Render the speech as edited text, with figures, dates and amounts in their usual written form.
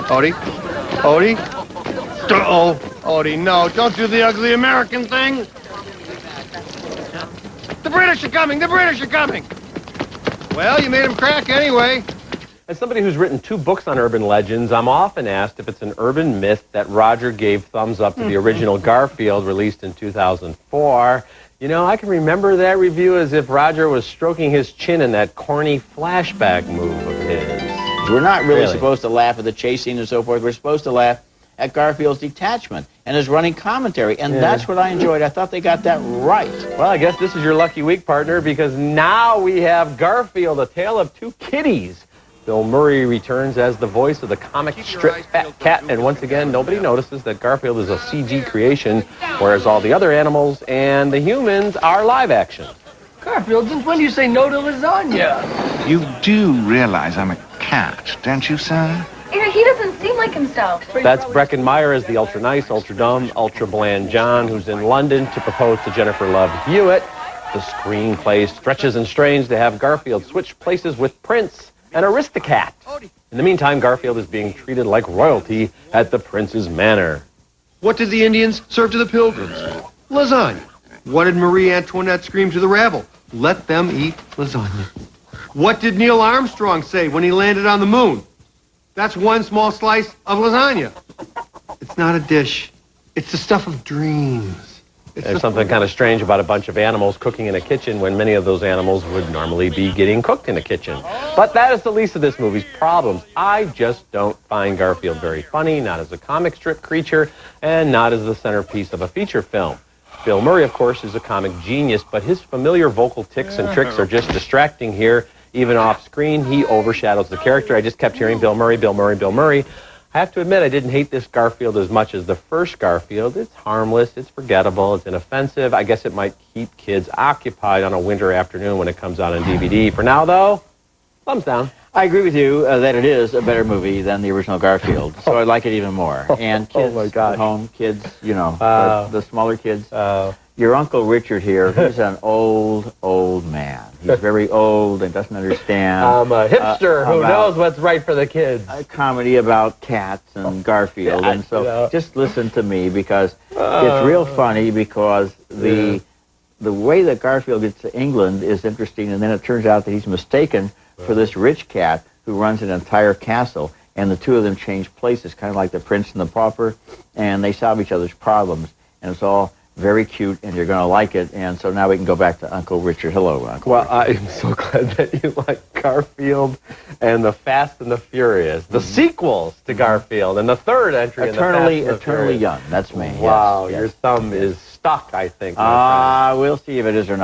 Odie? Odie? Uh-oh. Odie, no. Don't do the ugly American thing. The British are coming. The British are coming. Well, you made him crack anyway. As somebody who's written 2 books on urban legends, I'm often asked if it's an urban myth that Roger gave thumbs up to the original Garfield released in 2004. You know, I can remember that review as if Roger was stroking his chin in that corny flashback move of his. We're not really supposed to laugh at the chase scene and so forth. We're supposed to laugh at Garfield's detachment and his running commentary, and that's what I enjoyed. I thought they got that right. Well, I guess this is your lucky week, partner, because now we have Garfield, A Tale of Two Kitties. Bill Murray returns as the voice of the comic strip Fat Cat, and once again, nobody notices that Garfield is a CG creation, whereas all the other animals and the humans are live action. Garfield, since when do you say no to lasagna? You do realize I'm a cat, don't you, sir? He doesn't seem like himself. That's Breckin Meyer as the ultra-nice, ultra-dumb, ultra-bland John, who's in London to propose to Jennifer Love Hewitt. The screenplay stretches and strains to have Garfield switch places with Prince and Aristocat. In the meantime, Garfield is being treated like royalty at the prince's manor. What did the Indians serve to the pilgrims? Lasagna. What did Marie Antoinette scream to the rabble? Let them eat lasagna. What did Neil Armstrong say when he landed on the moon? That's one small slice of lasagna. It's not a dish. It's the stuff of dreams. There's something kind of strange about a bunch of animals cooking in a kitchen when many of those animals would normally be getting cooked in a kitchen. But that is the least of this movie's problems. I just don't find Garfield very funny, not as a comic strip creature, and not as the centerpiece of a feature film. Bill Murray, of course, is a comic genius, but his familiar vocal tics and tricks are just distracting here. Even off screen, he overshadows the character. I just kept hearing Bill Murray, Bill Murray, Bill Murray. I have to admit, I didn't hate this Garfield as much as the first Garfield. It's harmless, it's forgettable, it's inoffensive. I guess it might keep kids occupied on a winter afternoon when it comes out on DVD. For now, though, thumbs down. I agree with you that it is a better movie than the original Garfield, so I like it even more. And kids at home, kids, you know, the smaller kids. Your Uncle Richard here, he's an old man. He's very old and doesn't understand. I'm a hipster who knows what's right for the kids. A comedy about cats and Garfield, and so just listen to me because it's real funny because the way that Garfield gets to England is interesting, and then it turns out that he's mistaken for this rich cat who runs an entire castle, and the two of them change places, kind of like the prince and the pauper, and they solve each other's problems, and it's all very cute, and you're going to like it. And so now we can go back to Uncle Richard. Hello, Uncle. Well, I'm so glad that you like Garfield and the Fast and the Furious, the sequels to Garfield, and the third entry in the Fast and the Furious. Eternally young. That's me. Wow, yes, your thumb is stuck, I think. We'll see if it is or not.